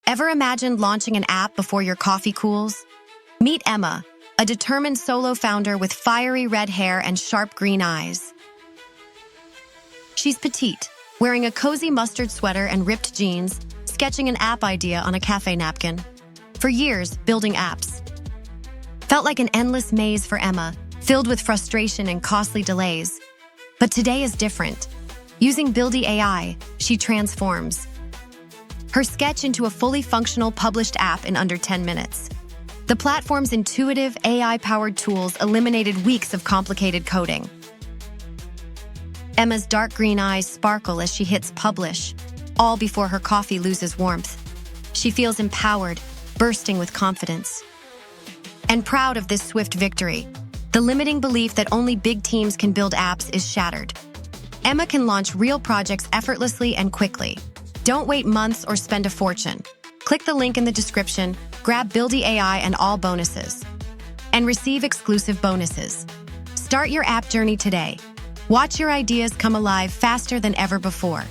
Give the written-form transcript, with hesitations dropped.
Ever imagined launching an app before your coffee cools? Meet Emma, a determined solo founder with fiery red hair and sharp green eyes. She's petite, wearing a cozy mustard sweater and ripped jeans, sketching an app idea on a café napkin. For years, building apps felt like an endless maze for Emma, filled with frustration and costly delays. But today is different. Using Buildy AI, she transforms her sketch into a fully functional published app in under 10 minutes. The platform's intuitive, AI-powered tools eliminated weeks of complicated coding. Emma's dark green eyes sparkle as she hits publish, all before her coffee loses warmth. She feels empowered, bursting with confidence. And proud of this swift victory, the limiting belief that only big teams can build apps is shattered. Emma can launch real projects effortlessly and quickly. Don't wait months or spend a fortune. Click the link in the description, grab Buildy AI and all bonuses, and receive exclusive bonuses. Start your app journey today. Watch your ideas come alive faster than ever before.